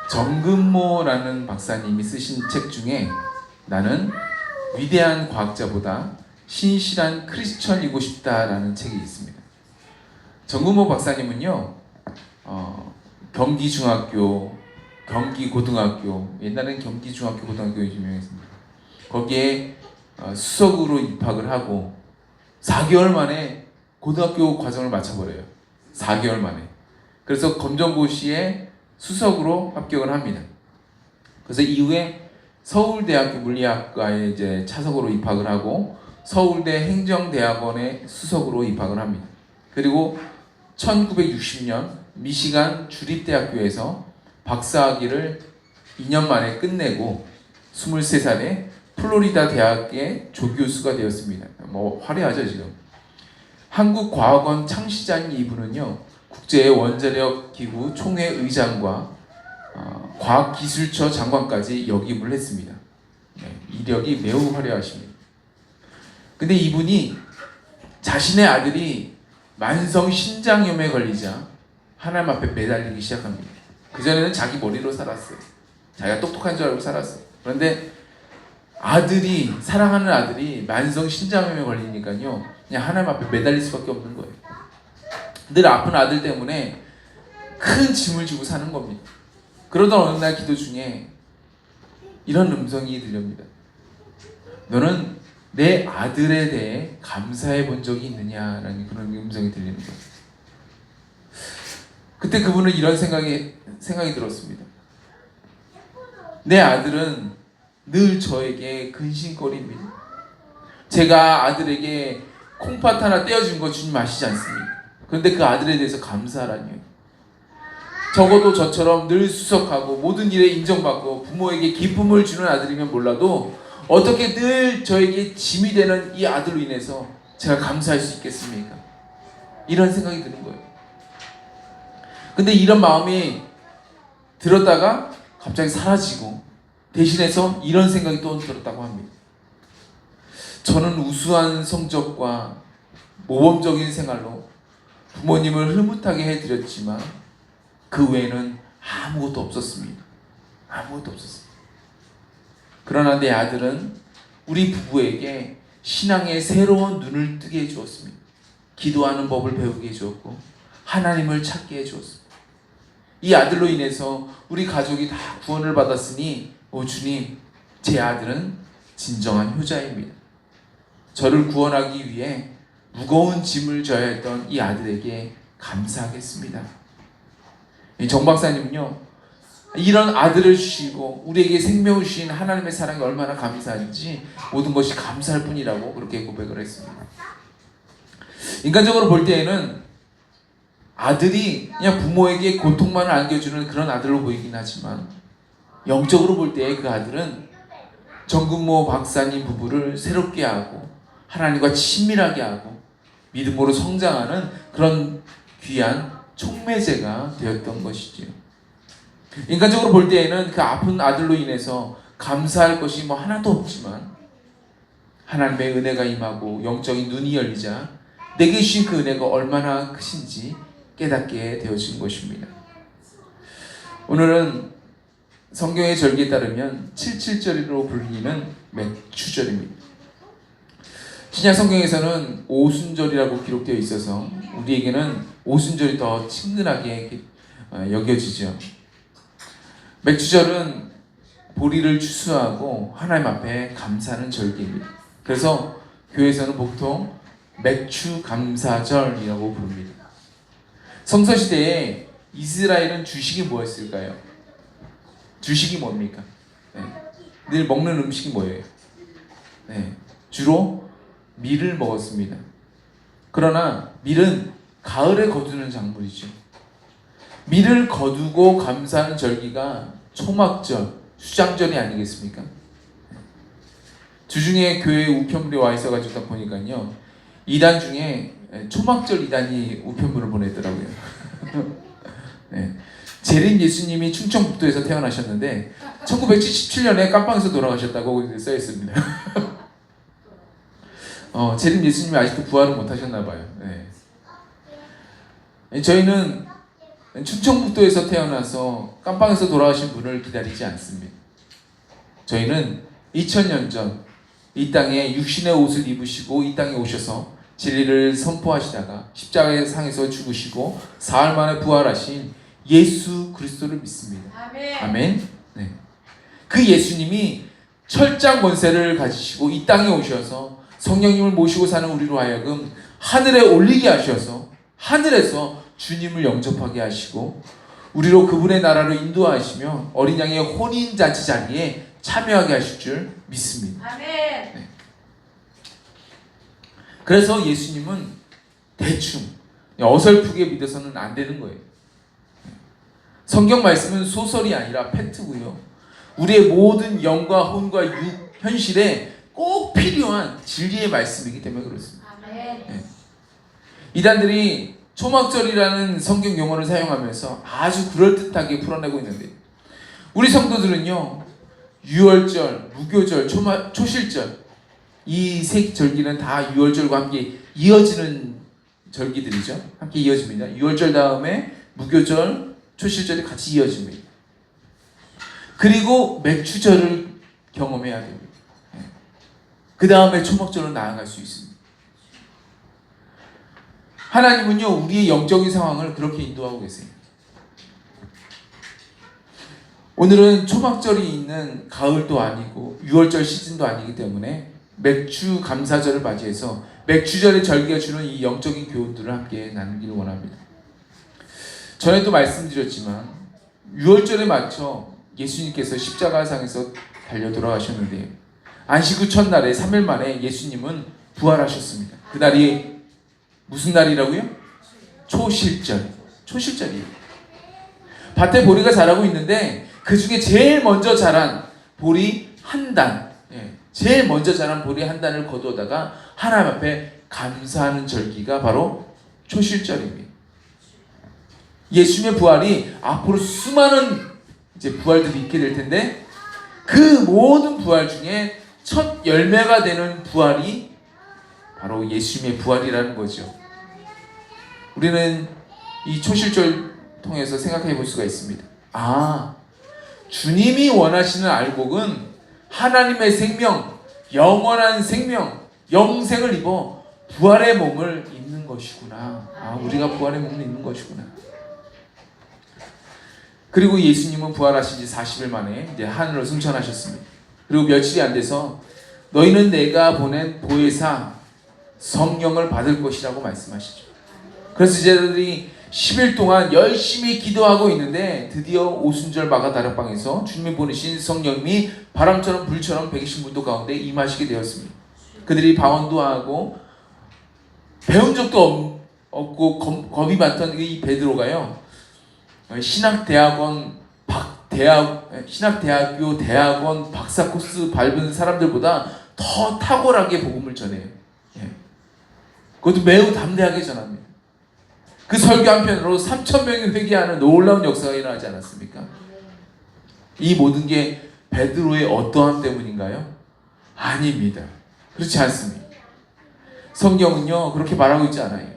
정근모라는 박사님이 쓰신 책 중에 나는 위대한 과학자보다 신실한 크리스천이고 싶다라는 책이 있습니다. 정근모 박사님은요, 경기중학교, 경기고등학교, 옛날엔 경기중학교, 고등학교 유명했습니다. 거기에 수석으로 입학을 하고 4개월 만에 고등학교 과정을 마쳐버려요. 4개월 만에. 그래서 검정고시에 수석으로 합격을 합니다. 그래서 이후에 서울대학교 물리학과에 이제 차석으로 입학을 하고 서울대 행정대학원에 수석으로 입학을 합니다. 그리고 1960년 미시간 주립대학교에서 박사학위를 2년 만에 끝내고 23살에 플로리다 대학의 조교수가 되었습니다. 뭐 화려하죠 지금. 한국과학원 창시자인 이분은요, 국제 원자력 기구 총회 의장과 과학기술처 장관까지 역임을 했습니다. 이력이 매우 화려하십니다. 근데 이분이 자신의 아들이 만성 신장염에 걸리자 하나님 앞에 매달리기 시작합니다. 그전에는 자기 머리로 살았어요. 자기가 똑똑한 줄 알고 살았어요. 그런데 아들이, 사랑하는 아들이 만성 신장염에 걸리니까요, 그냥 하나님 앞에 매달릴 수밖에 없는 거예요. 늘 아픈 아들 때문에 큰 짐을 지고 사는 겁니다. 그러던 어느 날 기도 중에 이런 음성이 들립니다. 너는 내 아들에 대해 감사해 본 적이 있느냐라는 그런 음성이 들리는 거예요. 그때 그분은 이런 생각이 들었습니다. 내 아들은 늘 저에게 근심거리입니다. 제가 아들에게 콩팥 하나 떼어준 거 주님 아시지 않습니까? 그런데 그 아들에 대해서 감사하라니요. 적어도 저처럼 늘 수석하고 모든 일에 인정받고 부모에게 기쁨을 주는 아들이면 몰라도 어떻게 늘 저에게 짐이 되는 이 아들로 인해서 제가 감사할 수 있겠습니까? 이런 생각이 드는 거예요. 근데 이런 마음이 들었다가 갑자기 사라지고 대신해서 이런 생각이 또 들었다고 합니다. 저는 우수한 성적과 모범적인 생활로 부모님을 흐뭇하게 해드렸지만 그 외에는 아무것도 없었습니다. 아무것도 없었습니다. 그러나 내 아들은 우리 부부에게 신앙의 새로운 눈을 뜨게 해주었습니다. 기도하는 법을 배우게 해주었고 하나님을 찾게 해주었습니다. 이 아들로 인해서 우리 가족이 다 구원을 받았으니 오 주님, 제 아들은 진정한 효자입니다. 저를 구원하기 위해 무거운 짐을 져야 했던 이 아들에게 감사하겠습니다. 정 박사님은요, 이런 아들을 주시고 우리에게 생명을 주신 하나님의 사랑이 얼마나 감사한지 모든 것이 감사할 뿐이라고 그렇게 고백을 했습니다. 인간적으로 볼 때에는 아들이 그냥 부모에게 고통만을 안겨주는 그런 아들로 보이긴 하지만 영적으로 볼 때 그 아들은 정근모 박사님 부부를 새롭게 하고 하나님과 친밀하게 하고 믿음으로 성장하는 그런 귀한 촉매제가 되었던 것이지요. 인간적으로 볼 때에는 그 아픈 아들로 인해서 감사할 것이 뭐 하나도 없지만 하나님의 은혜가 임하고 영적인 눈이 열리자 내게 주신 그 은혜가 얼마나 크신지 깨닫게 되어진 것입니다. 오늘은 성경의 절기에 따르면 77절로 불리는 맥추절입니다. 신약 성경에서는 오순절이라고 기록되어 있어서 우리에게는 오순절이 더 친근하게 여겨지죠. 맥추절은 보리를 추수하고 하나님 앞에 감사하는 절기입니다. 그래서 교회에서는 보통 맥추감사절이라고 부릅니다. 성서시대에 이스라엘은 주식이 뭐였을까요? 주식이 뭡니까? 네. 늘 먹는 음식이 뭐예요? 네. 주로 밀을 먹었습니다. 그러나 밀은 가을에 거두는 작물이죠. 밀을 거두고 감사하는 절기가 초막절, 수장절이 아니겠습니까? 주중에 교회에 우편물이 와 있어가지고 딱 보니까요, 2단 중에 초막절 2단이 우편물을 보냈더라고요. 네. 재림 예수님이 충청북도에서 태어나셨는데 1977년에 깜빵에서 돌아가셨다고 써 있습니다. 재림 예수님이 아직도 부활을 못 하셨나 봐요. 네. 저희는 충청북도에서 태어나서 깜빵에서 돌아가신 분을 기다리지 않습니다. 저희는 2000년 전 이 땅에 육신의 옷을 입으시고 이 땅에 오셔서 진리를 선포하시다가 십자가의 상에서 죽으시고 사흘 만에 부활하신 예수 그리스도를 믿습니다. 아멘. 아멘. 네. 그 예수님이 철장 권세를 가지시고 이 땅에 오셔서 성령님을 모시고 사는 우리로 하여금 하늘에 올리게 하셔서 하늘에서 주님을 영접하게 하시고 우리로 그분의 나라로 인도하시며 어린 양의 혼인잔치 자리에 참여하게 하실 줄 믿습니다. 아멘. 네. 그래서 예수님은 대충 어설프게 믿어서는 안 되는 거예요. 성경 말씀은 소설이 아니라 팩트고요. 우리의 모든 영과 혼과 육, 현실에 꼭 필요한 진리의 말씀이기 때문에 그렇습니다. 아멘. 네. 이단들이 초막절이라는 성경 용어를 사용하면서 아주 그럴듯하게 풀어내고 있는데 우리 성도들은요 유월절, 무교절, 초실절 이 세 절기는 다 유월절과 함께 이어지는 절기들이죠. 함께 이어집니다. 유월절 다음에 무교절, 초실절이 같이 이어집니다. 그리고 맥주절을 경험해야 됩니다. 그 다음에 초막절로 나아갈 수 있습니다. 하나님은요 우리의 영적인 상황을 그렇게 인도하고 계세요. 오늘은 초막절이 있는 가을도 아니고 유월절 시즌도 아니기 때문에 맥주 감사절을 맞이해서 맥주절의 절기가 주는 이 영적인 교훈들을 함께 나누기를 원합니다. 전에도 말씀드렸지만 유월절에 맞춰 예수님께서 십자가상에서 달려 돌아가셨는데 안식 후 첫날에 3일 만에 예수님은 부활하셨습니다. 그날이 무슨 날이라고요? 초실절이에요. 밭에 보리가 자라고 있는데 그 중에 제일 먼저 자란 보리 한 단, 제일 먼저 자란 보리 한 단을 거두어다가 하나님 앞에 감사하는 절기가 바로 초실절입니다. 예수님의 부활이 앞으로 수많은 이제 부활들이 있게 될 텐데 그 모든 부활 중에 첫 열매가 되는 부활이 바로 예수님의 부활이라는 거죠. 우리는 이 초실절 통해서 생각해 볼 수가 있습니다. 주님이 원하시는 알곡은 하나님의 생명, 영원한 생명, 영생을 입어 부활의 몸을 입는 것이구나. 우리가 부활의 몸을 입는 것이구나. 그리고 예수님은 부활하신 지 40일 만에 이제 하늘로 승천하셨습니다. 그리고 며칠이 안 돼서 너희는 내가 보낸 보혜사 성령을 받을 것이라고 말씀하시죠. 그래서 제자들이 10일 동안 열심히 기도하고 있는데 드디어 오순절 마가다락방에서 주님이 보내신 성령님이 바람처럼 불처럼 120문도 가운데 임하시게 되었습니다. 그들이 방언도 하고 배운 적도 없고 겁이 많던 이 베드로가요 신학대학교 대학원 박사 코스 밟은 사람들보다 더 탁월하게 복음을 전해요. 그것도 매우 담대하게 전합니다. 그 설교 한편으로 3,000명이 회개하는 놀라운 역사가 일어나지 않았습니까? 이 모든 게 베드로의 어떠함 때문인가요? 아닙니다. 그렇지 않습니다. 성경은요 그렇게 말하고 있지 않아요.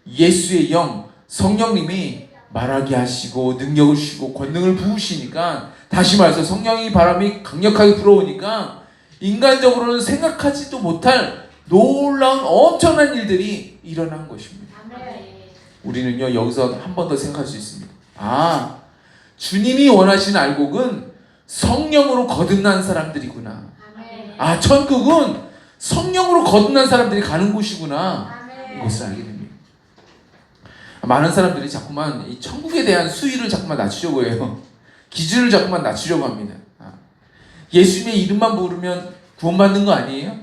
예수의 영, 성령님이 말하게 하시고 능력을 주시고 권능을 부으시니까 다시 말해서 성령의 바람이 강력하게 불어오니까 인간적으로는 생각하지도 못할 놀라운 엄청난 일들이 일어난 것입니다. 우리는요 여기서 한 번 더 생각할 수 있습니다. 주님이 원하시는 알곡은 성령으로 거듭난 사람들이구나. 천국은 성령으로 거듭난 사람들이 가는 곳이구나. 이것을 알게 됩니다. 많은 사람들이 자꾸만 이 천국에 대한 수위를 자꾸만 낮추려고 해요. 기준을 자꾸만 낮추려고 합니다. 예수님의 이름만 부르면 구원받는 거 아니에요?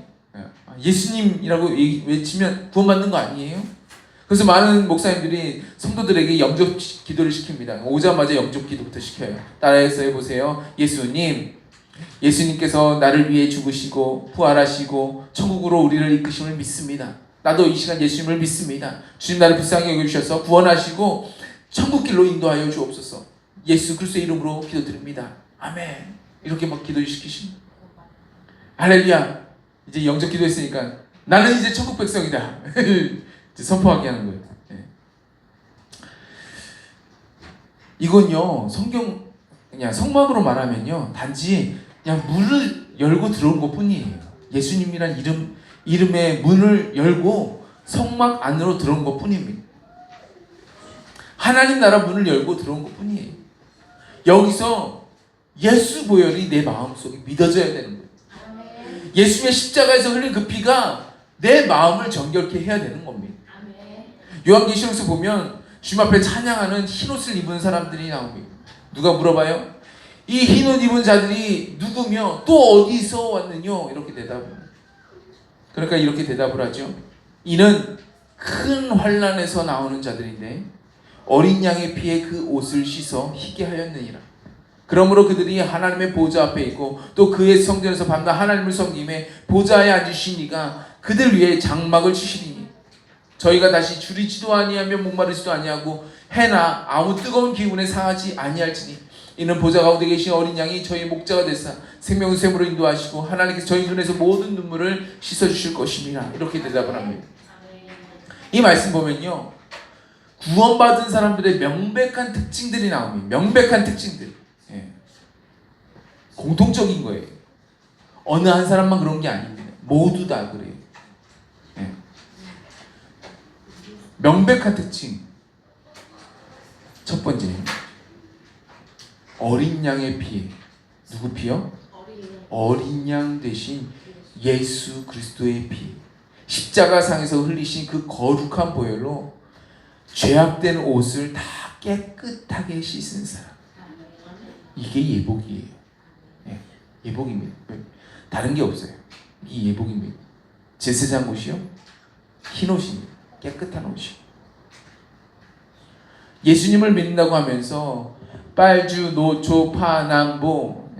예수님이라고 외치면 구원받는 거 아니에요? 그래서 많은 목사님들이 성도들에게 영접 기도를 시킵니다. 오자마자 영접 기도부터 시켜요. 따라해서 해보세요. 예수님께서 나를 위해 죽으시고 부활하시고 천국으로 우리를 이끄심을 믿습니다. 나도 이 시간 예수님을 믿습니다. 주님 나를 불쌍히 여겨주셔서 구원하시고 천국길로 인도하여 주옵소서. 예수 그리스도의 이름으로 기도드립니다. 아멘. 이렇게 막 기도시키십니다. 할렐루야. 이제 영접 기도했으니까 나는 이제 천국 백성이다. 선포하게 하는 거예요. 이건요, 성경 그냥 성막으로 말하면요, 단지 그냥 문을 열고 들어온 것뿐이에요. 예수님이란 이름의 문을 열고 성막 안으로 들어온 것뿐입니다. 하나님 나라 문을 열고 들어온 것뿐이에요. 여기서 예수 보혈이 내 마음속에 믿어져야 되는 거예요. 예수의 십자가에서 흘린 그 피가 내 마음을 정결케 해야 되는 겁니다. 요한계시록에서 보면 주님 앞에 찬양하는 흰옷을 입은 사람들이 나옵니다. 누가 물어봐요? 이 흰옷 입은 자들이 누구며 또 어디서 왔느뇨? 이렇게 대답을. 그러니까 이렇게 대답을 하죠. 이는 큰 환난에서 나오는 자들인데 어린 양의 피에 그 옷을 씻어 희게 하였느니라. 그러므로 그들이 하나님의 보좌 앞에 있고 또 그의 성전에서 밤낮 하나님을 섬김에 보좌에 앉으신 이가 그들 위에 장막을 치시리니 저희가 다시 줄이지도 아니하며 목마르지도 아니하고 해나 아무 뜨거운 기운에 상하지 아니할지니 이는 보좌 가운데 계신 어린 양이 저희 목자가 되사 생명의 샘으로 인도하시고 하나님께서 저희 눈에서 모든 눈물을 씻어주실 것입니다. 이렇게 대답을 합니다. 이 말씀 보면요, 구원받은 사람들의 명백한 특징들이 나옵니다. 명백한 특징들. 공통적인 거예요. 어느 한 사람만 그런 게 아닙니다. 모두 다 그래요. 명백한 특징. 첫 번째, 어린 양의 피. 누구 피요? 어린 양 대신 예수 그리스도의 피. 십자가상에서 흘리신 그 거룩한 보혈로 죄악된 옷을 다 깨끗하게 씻은 사람. 이게 예복이에요. 예복입니다. 다른 게 없어요. 이게 예복입니다. 제사장 옷이요? 흰 옷입니다. 깨끗한 옷이요. 예수님을 믿는다고 하면서 빨주, 노초, 파, 남보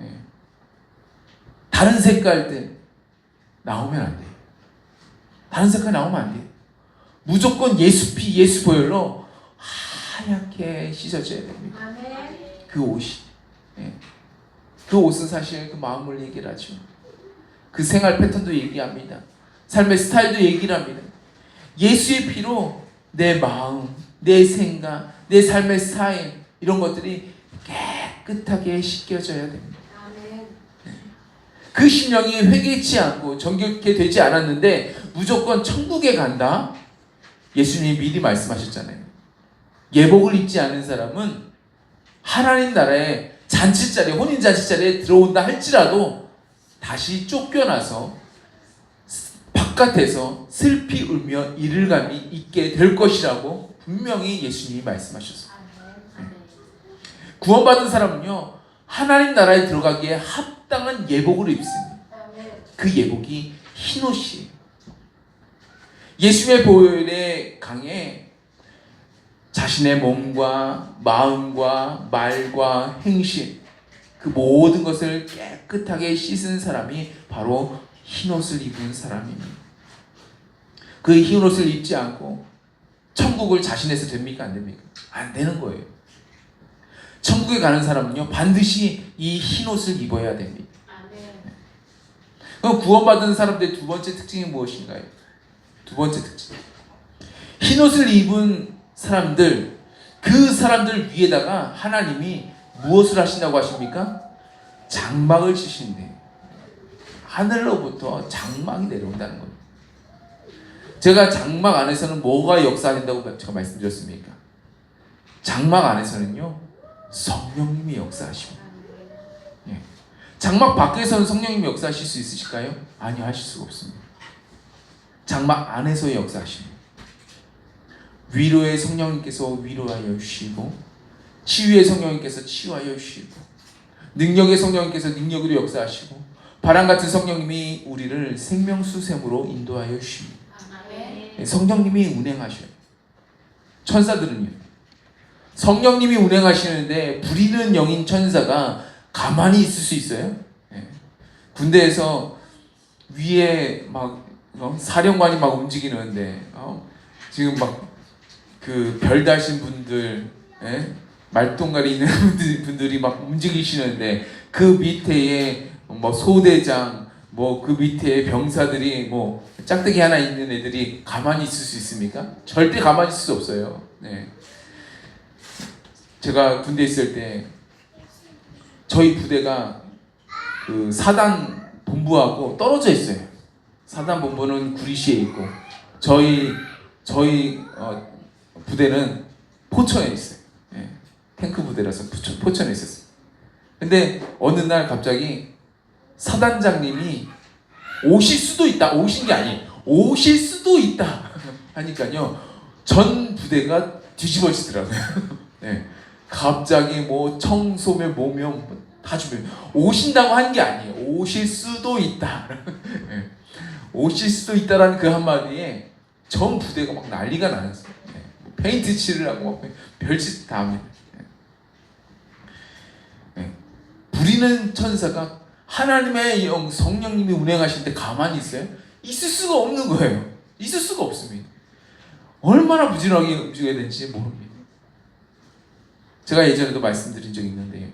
다른 색깔들 나오면 안 돼요. 다른 색깔 나오면 안 돼요. 무조건 예수 피, 예수 보혈로 하얗게 씻어져야 됩니다. 그 옷이. 그 옷은 사실 그 마음을 얘기를 하죠. 그 생활 패턴도 얘기합니다. 삶의 스타일도 얘기를 합니다. 예수의 피로 내 마음, 내 생각, 내 삶의 스타일 이런 것들이 깨끗하게 씻겨져야 됩니다. 그 심령이 회개치 않고 정결케 되지 않았는데 무조건 천국에 간다. 예수님이 미리 말씀하셨잖아요. 예복을 입지 않은 사람은 하나님 나라에 잔치자리에, 혼인잔치자리에 들어온다 할지라도 다시 쫓겨나서 바깥에서 슬피 울며 이를감이 있게 될 것이라고 분명히 예수님이 말씀하셨어요. 구원받은 사람은요, 하나님 나라에 들어가기에 합당한 예복을 입습니다. 그 예복이 흰옷이에요. 예수의 보혈의 강에 자신의 몸과 마음과 말과 행실 그 모든 것을 깨끗하게 씻은 사람이 바로 흰옷을 입은 사람입니다. 그 흰옷을 입지 않고 천국을 자신에서 됩니까? 안 됩니까? 안 되는 거예요. 천국에 가는 사람은요, 반드시 이 흰옷을 입어야 됩니다. 그럼 구원받은 사람들의 두 번째 특징이 무엇인가요? 두 번째 특징, 흰옷을 입은 사람들, 그 사람들 위에다가 하나님이 무엇을 하신다고 하십니까? 장막을 치신대요. 하늘로부터 장막이 내려온다는 겁니다. 제가 장막 안에서는 뭐가 역사된다고 제가 말씀드렸습니까? 장막 안에서는요, 성령님이 역사하십니다. 장막 밖에서는 성령님이 역사하실 수 있으실까요? 아니요, 하실 수가 없습니다. 장막 안에서의 역사하십니다. 위로의 성령님께서 위로하여 주시고, 치유의 성령님께서 치유하여 주시고, 능력의 성령님께서 능력으로 역사하시고, 바람 같은 성령님이 우리를 생명수샘으로 인도하여 주십니다. 성령님이 운행하셔요. 천사들은요, 성령님이 운행하시는데 부리는 영인 천사가 가만히 있을 수 있어요? 군대에서 위에 막 사령관이 막 움직이는데 지금 막 그 별 다신 분들, 말똥가리 있는 분들이 막 움직이시는데 그 밑에 뭐 소대장, 뭐 그 밑에 병사들이 뭐 짝대기 하나 있는 애들이 가만히 있을 수 있습니까? 절대 가만히 있을 수 없어요. 제가 군대 있을 때 저희 부대가 그 사단 본부하고 떨어져 있어요. 사단 본부는 구리시에 있고 저희 부대는 포천에 있어요. 예, 탱크 부대라서 포천에 있었어요. 근데 어느 날 갑자기 사단장님이 오실 수도 있다. 오신 게 아니에요. 오실 수도 있다. 하니까요. 전 부대가 뒤집어지더라고요. 네. 갑자기 뭐 청소며 뭐며 다 준비해. 오신다고 한 게 아니에요. 오실 수도 있다. 네. 오실 수도 있다라는 그 한마디에 전 부대가 막 난리가 나였어요. 네. 페인트 칠을 하고 막 별짓 다 합니다. 네. 부리는 천사가 하나님의 영 성령님이 운행하실 때 가만히 있어요? 있을 수가 없는 거예요. 있을 수가 없습니다. 얼마나 부지런하게 움직여야 되는지 모릅니다. 제가 예전에도 말씀드린 적이 있는데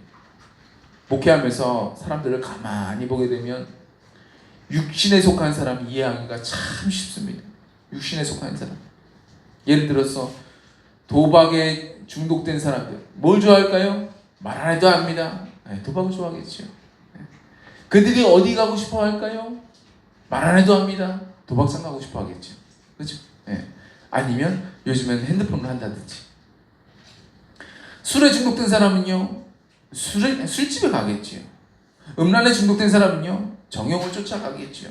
목회하면서 사람들을 가만히 보게 되면 육신에 속한 사람 이해하기가 참 쉽습니다. 육신에 속한 사람. 예를 들어서 도박에 중독된 사람들 뭘 좋아할까요? 말 안 해도 압니다. 네, 도박을 좋아하겠죠. 네. 그들이 어디 가고 싶어 할까요? 말 안 해도 합니다. 도박장 가고 싶어 하겠죠. 그렇죠? 네. 아니면 요즘에는 핸드폰을 한다든지. 술에 중독된 사람은요, 술집에 가겠지요. 음란에 중독된 사람은요, 정욕을 쫓아가겠지요.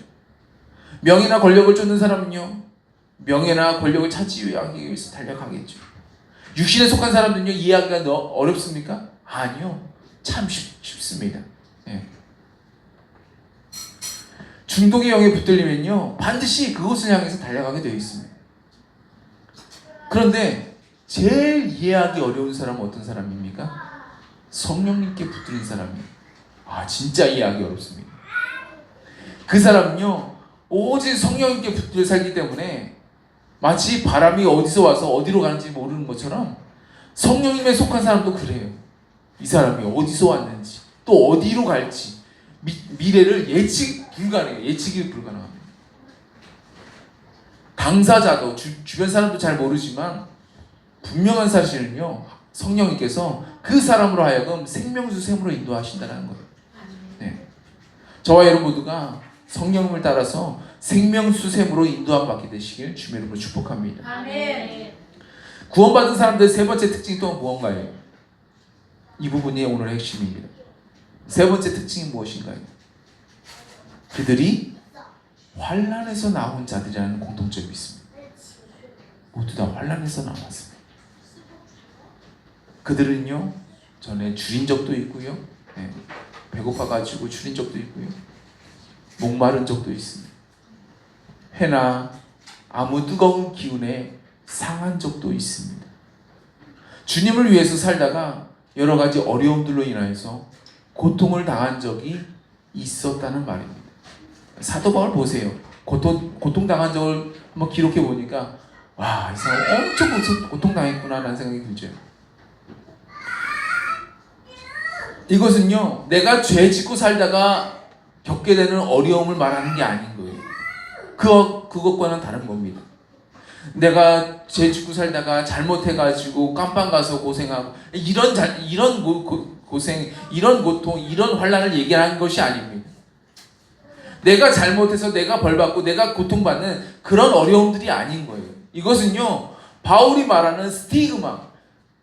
명예나 권력을 쫓는 사람은요, 명예나 권력을 차지하기 위해서 달려가겠죠. 육신에 속한 사람들은요, 이해하기가 어렵습니까? 아니요, 참 쉽습니다. 네. 중독의 영에 붙들리면요, 반드시 그것을 향해서 달려가게 되어 있습니다. 그런데 제일 이해하기 어려운 사람은 어떤 사람입니까? 성령님께 붙들린 사람이에요. 진짜 이해하기 어렵습니다. 그 사람은요, 오직 성령님께 붙들려 살기 때문에 마치 바람이 어디서 와서 어디로 가는지 모르는 것처럼 성령님에 속한 사람도 그래요. 이 사람이 어디서 왔는지 또 어디로 갈지 미래를 예측이 불가능합니다. 당사자도 주변 사람도 잘 모르지만 분명한 사실은요, 성령님께서 그 사람으로 하여금 생명수 샘으로 인도하신다는 거예요. 네. 저와 여러분 모두가 성령님을 따라서 생명수 샘으로 인도함 받게 되시길 주의 이름으로 축복합니다. 아멘. 구원받은 사람들의 세 번째 특징이 또 무언가요? 이 부분이 오늘의 핵심입니다. 세 번째 특징이 무엇인가요? 그들이 환난에서 나온 자들이라는 공통점이 있습니다. 모두 다 환난에서 나왔습니다. 그들은요, 전에 줄인 적도 있고요, 네, 배고파가지고 줄인 적도 있고요, 목마른 적도 있습니다. 해나 아무 뜨거운 기운에 상한 적도 있습니다. 주님을 위해서 살다가 여러 가지 어려움들로 인하여서 고통을 당한 적이 있었다는 말입니다. 사도 바울 보세요. 고통당한 적을 한번 기록해 보니까 와, 이 사람 엄청 고통당했구나라는 생각이 들죠. 이것은요, 내가 죄 짓고 살다가 겪게 되는 어려움을 말하는 게 아닌 거예요. 그것과는 다른 겁니다. 내가 죄 짓고 살다가 잘못해가지고 깜빵 가서 고생하고 이런 고생, 이런 고통, 이런 환난을 얘기하는 것이 아닙니다. 내가 잘못해서 내가 벌받고 내가 고통받는 그런 어려움들이 아닌 거예요. 이것은요, 바울이 말하는 스티그마,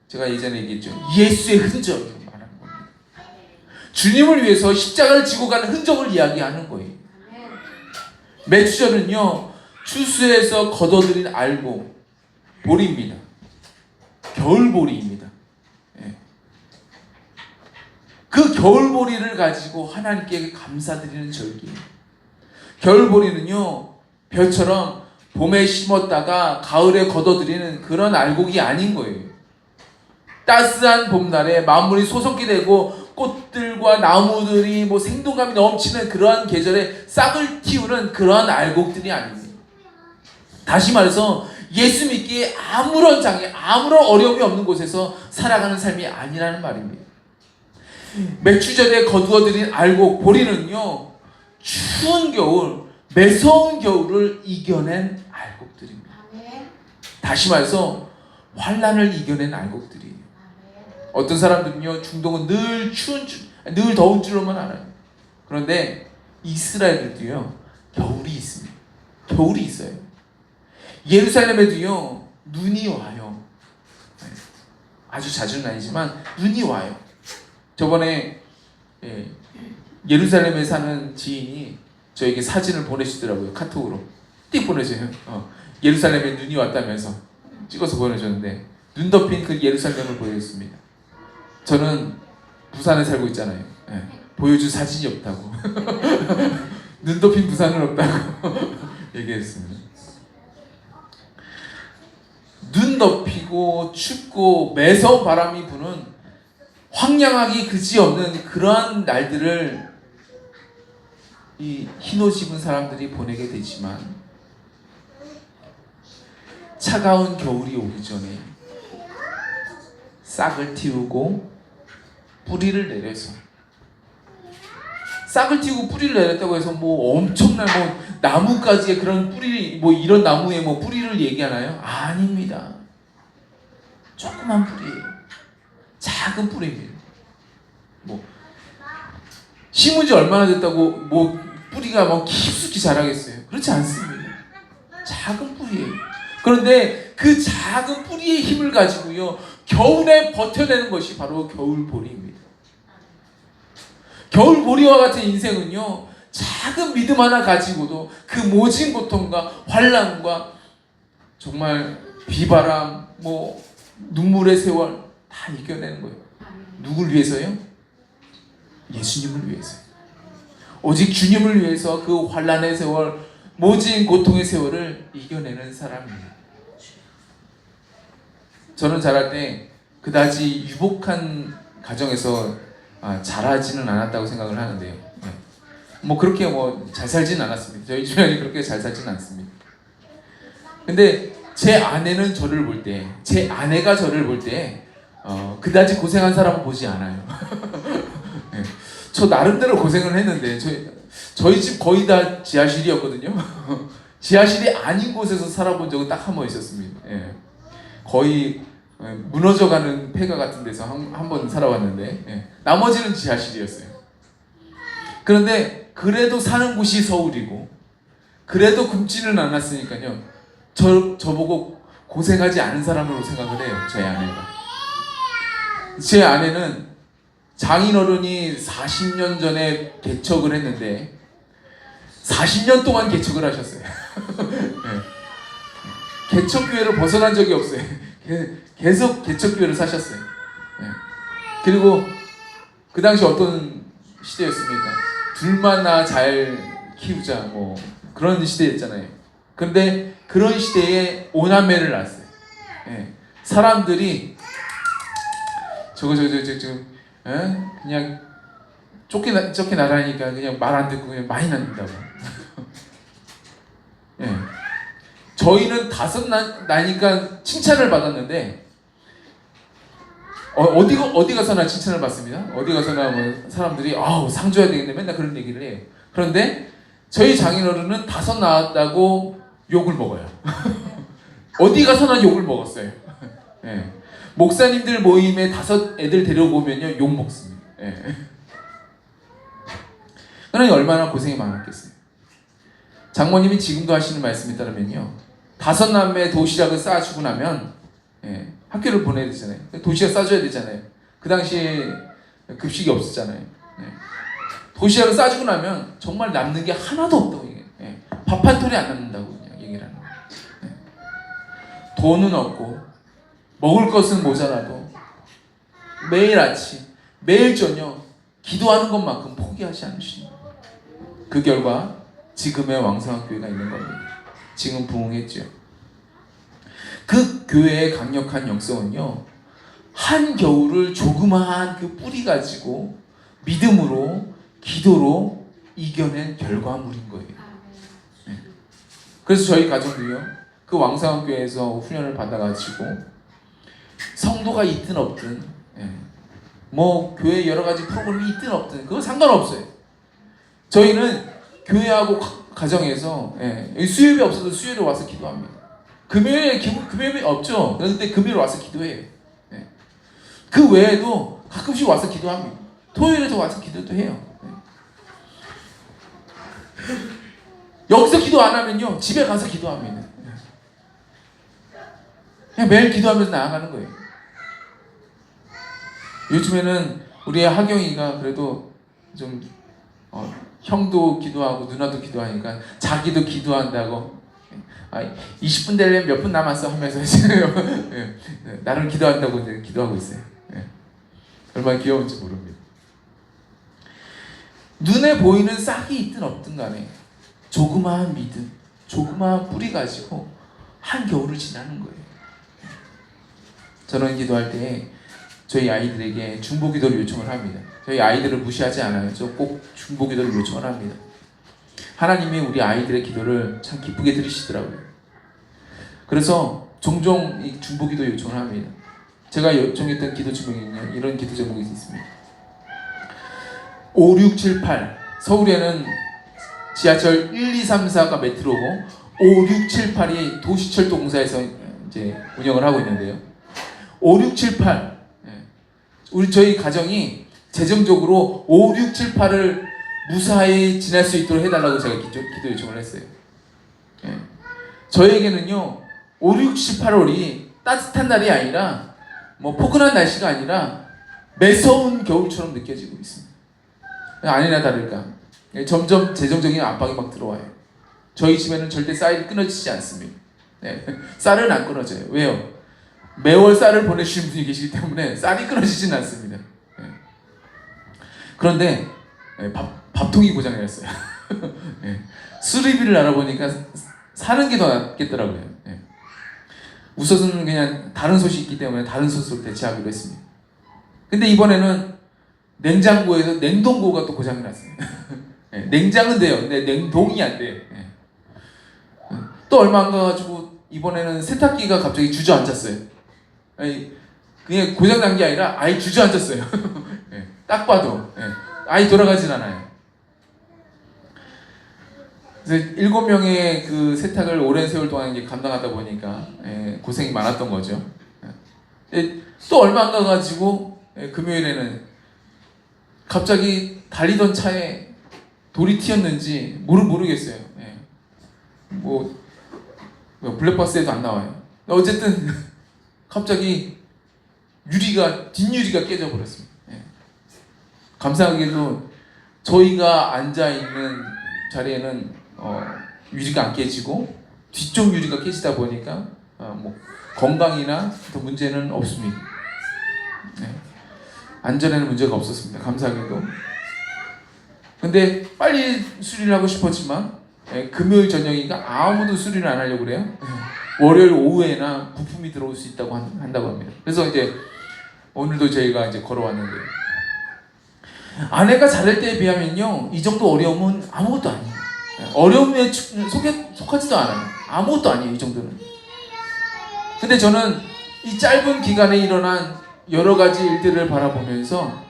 제가 예전에 얘기했죠. 예수의 흔적을 말하는 겁니다. 주님을 위해서 십자가를 지고 가는 흔적을 이야기하는 거예요. 매추절은요, 추수에서 걷어들인 알곡, 보리입니다. 겨울보리입니다. 예. 그 겨울보리를 가지고 하나님께 감사드리는 절기예요. 겨울보리는요, 벼처럼 봄에 심었다가 가을에 걷어들이는 그런 알곡이 아닌 거예요. 따스한 봄날에 만물이 소성게 되고 꽃들과 나무들이 생동감이 넘치는 그러한 계절에 싹을 틔우는 그러한 알곡들이 아닙니다. 다시 말해서 예수 믿기에 아무런 장애, 아무런 어려움이 없는 곳에서 살아가는 삶이 아니라는 말입니다. 맥주절에 거두어들인 알곡, 보리는요, 추운 겨울, 매서운 겨울을 이겨낸 알곡들입니다. 다시 말해서 환난을 이겨낸 알곡들이에요. 어떤 사람들은요, 중동은 늘 더운 줄로만 알아요. 그런데 이스라엘에도요, 겨울이 있습니다. 겨울이 있어요. 예루살렘에도요, 눈이 와요. 아주 자주는 아니지만 눈이 와요. 저번에 예루살렘에 사는 지인이 저에게 사진을 보내시더라고요. 카톡으로 띡 보내줘요. 예루살렘에 눈이 왔다면서 찍어서 보내줬는데 눈 덮인 그 예루살렘을 보여줬습니다. 저는 부산에 살고 있잖아요. 보여줄 사진이 없다고. 눈 덮인 부산은 없다고 얘기했습니다. 눈 덮이고 춥고 매서운 바람이 부는 황량하기 그지없는 그러한 날들을 이 흰옷 입은 사람들이 보내게 되지만, 차가운 겨울이 오기 전에 싹을 틔우고 뿌리를 내려서, 싹을 틔우고 뿌리를 내렸다고 해서 뭐 엄청난 뭐 나무까지의 그런 뿌리, 뭐 이런 나무의 뭐 뿌리를 얘기하나요? 아닙니다. 조그만 뿌리예요. 작은 뿌리입니다. 뭐 심은 지 얼마나 됐다고 뭐 뿌리가 뭐 깊숙이 자라겠어요? 그렇지 않습니다. 작은 뿌리예요. 그런데 그 작은 뿌리의 힘을 가지고요, 겨울에 버텨내는 것이 바로 겨울보리입니다. 겨울보리와 같은 인생은요, 작은 믿음 하나 가지고도 그 모진 고통과 환난과 정말 비바람, 뭐 눈물의 세월 다 이겨내는 거예요. 누굴 위해서요? 예수님을 위해서요. 오직 주님을 위해서 그 환난의 세월, 모진 고통의 세월을 이겨내는 사람입니다. 저는 자랄 때 그다지 유복한 가정에서 자라지는 않았다고 생각을 하는데요. 뭐 그렇게 뭐 잘 살지는 않았습니다. 저희 주변이 그렇게 잘 살지는 않습니다. 근데 제 아내는 저를 볼 때, 제 아내가 저를 볼 때 그다지 고생한 사람은 보지 않아요. 네. 저 나름대로 고생을 했는데 저희 집 거의 다 지하실이었거든요. 지하실이 아닌 곳에서 살아본 적은 딱 한 번 있었습니다. 예. 거의 무너져가는 폐가 같은 데서 한 번 살아왔는데, 예. 나머지는 지하실이었어요. 그런데 그래도 사는 곳이 서울이고 그래도 굶지는 않았으니까요, 저보고 고생하지 않은 사람으로 생각을 해요. 저희 아내가. 제 아내는 장인어른이 40년 전에 개척을 했는데 40년 동안 개척을 하셨어요. 네. 개척교회를 벗어난 적이 없어요. 계속 개척교회를 사셨어요. 네. 그리고 그 당시 어떤 시대였습니까? 둘만 나 잘 키우자, 뭐 그런 시대였잖아요. 그런데 그런 시대에 오남매를 낳았어요. 네. 사람들이 그냥 쫓겨 나가니까 그냥 말 안 듣고 그냥 많이 낳는다고. 예. 저희는 5 나니까 칭찬을 받았는데, 어디 가서나 칭찬을 받습니다. 어디 가서나 뭐 사람들이 상 줘야 되겠네, 맨날 그런 얘기를 해요. 그런데 저희 장인어른은 5 낳았다고 욕을 먹어요. 어디 가서나 욕을 먹었어요. 예. 목사님들 모임에 5 애들 데려오면요, 욕 먹습니다. 예. 그러니 얼마나 고생이 많았겠어요. 장모님이 지금도 하시는 말씀에 따르면요, 5 남매 도시락을 싸주고 나면, 예, 학교를 보내야 되잖아요. 도시락 싸줘야 되잖아요. 그 당시에 급식이 없었잖아요. 예. 도시락을 싸주고 나면 정말 남는 게 하나도 없다고 얘기해요. 예. 밥 한 톨이 안 남는다고 그냥 얘기를 하는 거예요. 예. 돈은 없고 먹을 것은 모자라도 매일 아침, 매일 저녁 기도하는 것만큼 포기하지 않으시는 거예요. 그 결과 지금의 왕성한 교회가 있는 겁니다. 지금 부흥했죠. 그 교회의 강력한 역성은요, 한겨울을 조그마한 그 뿌리 가지고 믿음으로, 기도로 이겨낸 결과물인 거예요. 네. 그래서 저희 가정도요, 그 왕성한 교회에서 훈련을 받아가지고 성도가 있든 없든, 뭐 교회 여러 가지 프로그램이 있든 없든 그건 상관없어요. 저희는 교회하고 가정에서 수요일이 없어도 수요일에 와서 기도합니다. 금요일이 없죠. 그런데 금요일에 와서 기도해요. 그 외에도 가끔씩 와서 기도합니다. 토요일에도 와서 기도도 해요. 여기서 기도 안 하면요, 집에 가서 기도합니다. 그냥 매일 기도하면서 나아가는 거예요. 요즘에는 우리 하경이가 그래도 좀 형도 기도하고 누나도 기도하니까 자기도 기도한다고 20분 되려면 몇 분 남았어 하면서 나를 기도한다고 이제 기도하고 있어요. 얼마나 귀여운지 모릅니다. 눈에 보이는 싹이 있든 없든 간에 조그마한 믿음, 조그마한 뿌리 가지고 한겨울을 지나는 거예요. 저는 기도할 때 저희 아이들에게 중보기도를 요청을 합니다. 저희 아이들을 무시하지 않아요. 저 꼭 중보기도를 요청을 합니다. 하나님이 우리 아이들의 기도를 참 기쁘게 들으시더라고요. 그래서 종종 이 중보기도 요청을 합니다. 제가 요청했던 기도 제목은요, 이런 기도 제목이 있습니다. 5, 6, 7, 8 서울에는 지하철 1, 2, 3, 4가 메트로고 5, 6, 7, 8이 도시철도공사에서 이제 운영을 하고 있는데요. 5, 6, 7, 8 저희 가정이 재정적으로 5, 6, 7, 8을 무사히 지날 수 있도록 해달라고 제가 기도 요청을 했어요. 저에게는요 5, 6, 7, 8월이 따뜻한 날이 아니라 뭐 포근한 날씨가 아니라 매서운 겨울처럼 느껴지고 있습니다. 아니나 다를까 점점 재정적인 압박이 막 들어와요. 저희 집에는 절대 쌀이 끊어지지 않습니다. 쌀은 안 끊어져요. 왜요? 매월 쌀을 보내주시는 분이 계시기 때문에 쌀이 끊어지진 않습니다. 그런데 밥통이 고장이 났어요. 수리비를 알아보니까 사는 게 더 낫겠더라고요. 우선은 그냥 다른 솥이 있기 때문에 다른 솥으로 대체하기로 했습니다. 근데 이번에는 냉장고에서 냉동고가 또 고장이 났어요. 냉장은 돼요. 근데 냉동이 안 돼요. 또 얼마 안 가가지고 이번에는 세탁기가 갑자기 주저앉았어요. 그냥 고장난 게 아니라 아예 주저앉았어요. 딱 봐도 아예 돌아가진 않아요. 그래서 7명의 그 세탁을 오랜 세월 동안 이제 감당하다 보니까 고생이 많았던 거죠. 또 얼마 안 가가지고 금요일에는 갑자기 달리던 차에 돌이 튀었는지 모르겠어요. 뭐 블랙박스에도 안 나와요. 어쨌든 갑자기 뒷유리가 깨져 버렸습니다. 감사하게도 저희가 앉아 있는 자리에는 유리가 안 깨지고 뒤쪽 유리가 깨지다 보니까 뭐 건강이나 더 문제는 없습니다. 안전에는 문제가 없었습니다. 감사하게도. 근데 빨리 수리를 하고 싶었지만 금요일 저녁이니까 아무도 수리를 안 하려고 그래요. 월요일 오후에나 부품이 들어올 수 있다고 한다고 합니다. 그래서 이제 오늘도 저희가 이제 걸어왔는데 아내가 잘할 때에 비하면요 이 정도 어려움은 아무것도 아니에요. 어려움에 속하지도 않아요. 아무것도 아니에요. 이 정도는. 근데 저는 이 짧은 기간에 일어난 여러 가지 일들을 바라보면서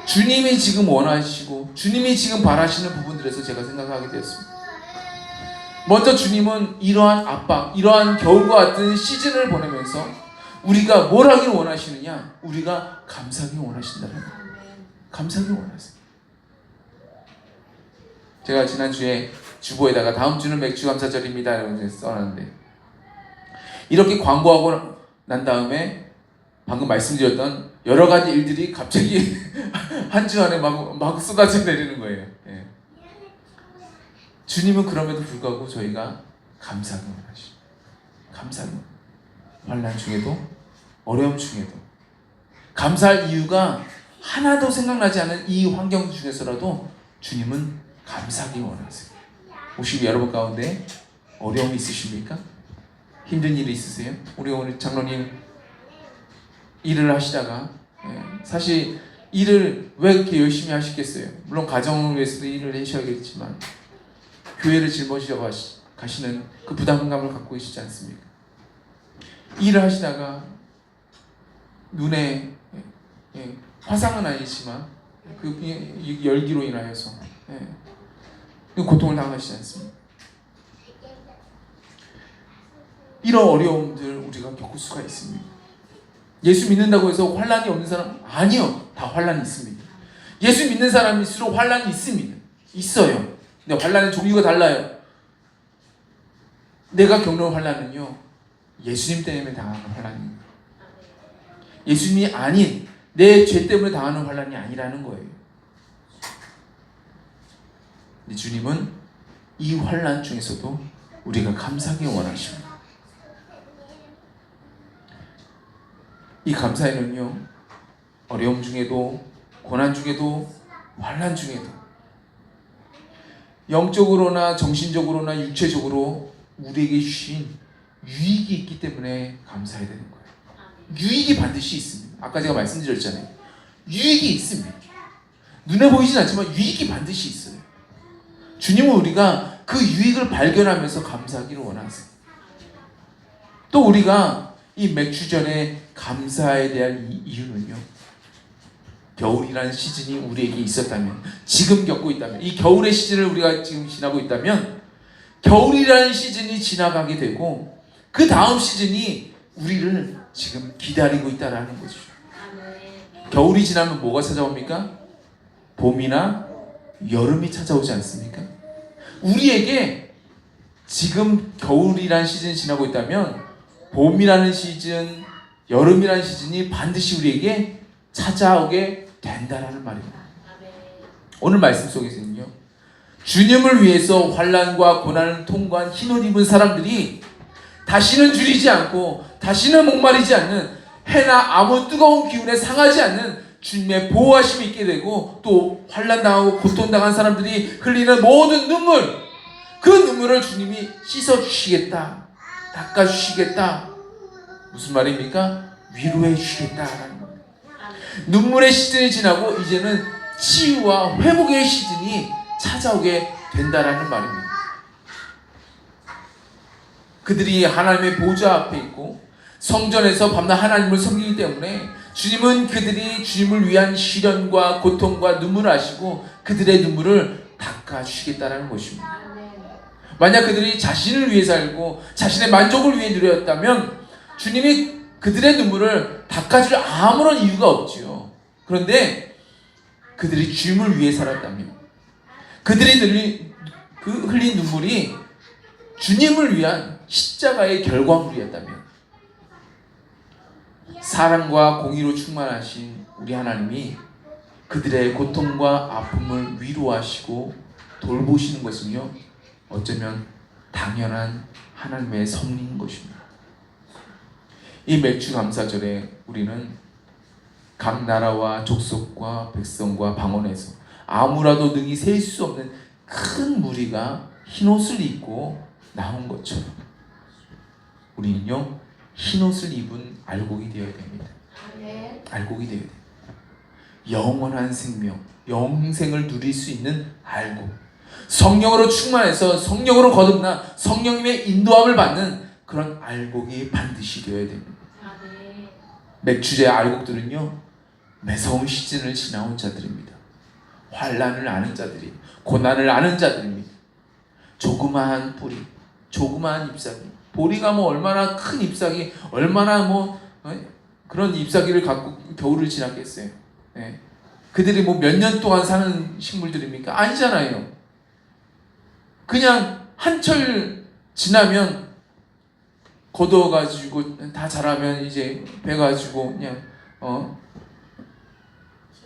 주님이 지금 원하시고 주님이 지금 바라시는 부분들에서 제가 생각하게 되었습니다. 먼저 주님은 이러한 압박, 이러한 겨울과 같은 시즌을 보내면서 우리가 뭘 하길 원하시느냐? 우리가 감사하길 원하신다는 거예요. 감사하길 원하세요. 제가 지난주에 주보에다가 다음 주는 맥주 감사절입니다 이렇게 써놨는데 이렇게 광고하고 난 다음에 방금 말씀드렸던 여러 가지 일들이 갑자기 한 주 안에 막 쏟아져 내리는 거예요. 주님은 그럼에도 불구하고 저희가 감사하기 원하시죠. 감사하기 환난 중에도 어려움 중에도 감사할 이유가 하나도 생각나지 않은 이 환경 중에서라도 주님은 감사하기 원하세요. 혹시 여러분 가운데 어려움이 있으십니까? 힘든 일이 있으세요? 우리 오늘 장로님 일을 하시다가 사실 일을 왜 그렇게 열심히 하시겠어요? 물론 가정을 위해서도 일을 하셔야겠지만 교회를 짊어지러 가시는 그 부담감을 갖고 계시지 않습니까? 일을 하시다가 눈에 화상은 아니지만 그 열기로 인하여서 고통을 당하시지 않습니까? 이런 어려움들 우리가 겪을 수가 있습니다. 예수 믿는다고 해서 환란이 없는 사람? 아니요. 다 환란이 있습니다. 예수 믿는 사람일수록 환란이 있습니다. 있어요. 근데 환란의 종류가 달라요. 내가 겪는 환란은요, 예수님 때문에 당하는 환란입니다. 예수님이 아닌 내 죄 때문에 당하는 환란이 아니라는 거예요. 근데 주님은 이 환란 중에서도 우리가 감사하기 원하십니다. 이 감사에는요, 어려움 중에도, 고난 중에도, 환난 중에도, 영적으로나 정신적으로나 육체적으로 우리에게 주신 유익이 있기 때문에 감사해야 되는 거예요. 유익이 반드시 있습니다. 아까 제가 말씀드렸잖아요. 유익이 있습니다. 눈에 보이진 않지만 유익이 반드시 있어요. 주님은 우리가 그 유익을 발견하면서 감사하기를 원하세요. 또 우리가 이 맥주전에 감사에 대한 이유는요, 겨울이라는 시즌이 우리에게 있었다면, 지금 겪고 있다면, 이 겨울의 시즌을 우리가 지금 지나고 있다면, 겨울이라는 시즌이 지나가게 되고 그 다음 시즌이 우리를 지금 기다리고 있다라는 거죠. 겨울이 지나면 뭐가 찾아옵니까? 봄이나 여름이 찾아오지 않습니까? 우리에게 지금 겨울이라는 시즌이 지나고 있다면 봄이라는 시즌, 여름이라는 시즌이 반드시 우리에게 찾아오게 된다라는 말입니다. 오늘 말씀 속에서는요, 주님을 위해서 환난과 고난을 통과한 흰옷 입은 사람들이 다시는 줄이지 않고 다시는 목마르지 않는 해나 아무 뜨거운 기운에 상하지 않는 주님의 보호하심이 있게 되고, 또 환난당하고 고통당한 사람들이 흘리는 모든 눈물, 그 눈물을 주님이 씻어주시겠다, 닦아주시겠다. 무슨 말입니까? 위로해 주시겠다라는 겁니다. 눈물의 시즌이 지나고 이제는 치유와 회복의 시즌이 찾아오게 된다라는 말입니다. 그들이 하나님의 보좌 앞에 있고 성전에서 밤낮 하나님을 섬기기 때문에 주님은 그들이 주님을 위한 시련과 고통과 눈물을 아시고 그들의 눈물을 닦아주시겠다는 것입니다. 만약 그들이 자신을 위해 살고 자신의 만족을 위해 누렸다면 주님이 그들의 눈물을 닦아줄 아무런 이유가 없지요. 그런데 그들이 주님을 위해 살았다면, 그들이 흘린 눈물이 주님을 위한 십자가의 결과물이었다면, 사랑과 공의로 충만하신 우리 하나님이 그들의 고통과 아픔을 위로하시고 돌보시는 것은요, 어쩌면 당연한 하나님의 섭리인 것입니다. 이 맥주감사절에 우리는 각 나라와 족속과 백성과 방언에서 아무라도 능히 셀 수 없는 큰 무리가 흰옷을 입고 나온 것처럼 우리는요, 흰옷을 입은 알곡이 되어야 됩니다. 알곡이 되어야 됩니다. 영원한 생명, 영생을 누릴 수 있는 알곡, 성령으로 충만해서 성령으로 거듭나 성령님의 인도함을 받는 그런 알곡이 반드시 되어야 됩니다. 맥주제 알곡들은요, 매서운 시즌을 지나온 자들입니다. 환난을 아는 자들이, 고난을 아는 자들입니다. 조그마한 뿌리, 조그마한 잎사귀, 보리가 뭐 얼마나 큰 잎사귀, 얼마나 그런 잎사귀를 갖고 겨울을 지났겠어요. 네. 그들이 뭐 몇 년 동안 사는 식물들입니까? 아니잖아요. 그냥 한철 지나면 거두어가지고 다 자라면 이제 베가지고 그냥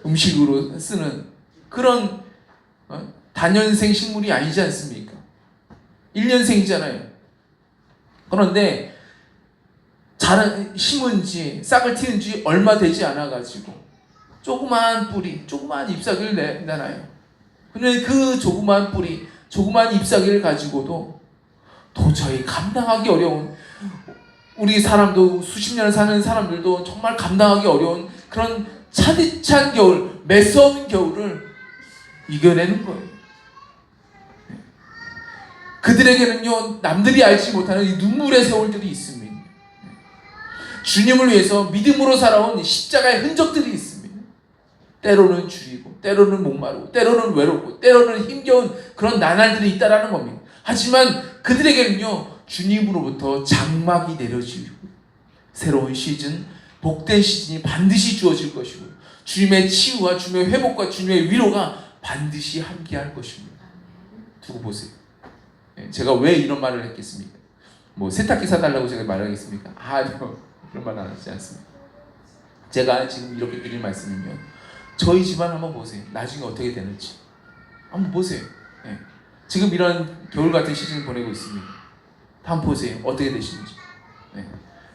음식으로 쓰는 그런 단연생 식물이 아니지 않습니까? 1년생이잖아요. 그런데 심은 지, 싹을 틔운 지 얼마 되지 않아가지고 조그마한 뿌리, 조그마한 잎사귀를 내놔요. 그런데 그 조그마한 뿌리, 조그마한 잎사귀를 가지고도 도저히 감당하기 어려운, 우리 사람도 수십 년을 사는 사람들도 정말 감당하기 어려운 그런 차디찬 겨울, 매서운 겨울을 이겨내는 거예요. 그들에게는요, 남들이 알지 못하는 이 눈물의 세월들이 있습니다. 주님을 위해서 믿음으로 살아온 십자가의 흔적들이 있습니다. 때로는 줄이고, 때로는 목마르고, 때로는 외롭고, 때로는 힘겨운 그런 나날들이 있다라는 겁니다. 하지만 그들에게는요, 주님으로부터 장막이 내려지고 새로운 시즌, 복된 시즌이 반드시 주어질 것이고 주님의 치유와 주님의 회복과 주님의 위로가 반드시 함께할 것입니다. 두고 보세요. 제가 왜 이런 말을 했겠습니까? 뭐 세탁기 사달라고 제가 말하겠습니까? 아니요, 그런 말 안 하지 않습니다. 제가 지금 이렇게 드릴 말씀이면 저희 집안 한번 보세요. 나중에 어떻게 되는지 한번 보세요. 지금 이런 겨울 같은 시즌을 보내고 있습니다. 한번 보세요. 어떻게 되시는지.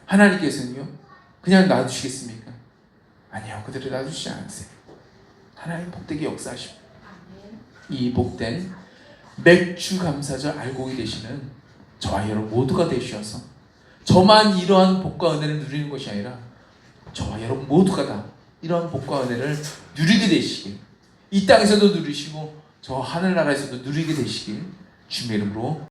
하나님께서는요 그냥 놔두시겠습니까? 아니요, 그대로 놔두시지 않으세요. 하나님 복되게 역사하십니다. 이 복된 맥주 감사절 알곡이 되시는 저와 여러분 모두가 되셔서 저만 이러한 복과 은혜를 누리는 것이 아니라 저와 여러분 모두가 다 이러한 복과 은혜를 누리게 되시길, 이 땅에서도 누리시고 저 하늘나라에서도 누리게 되시길 주님의 이름으로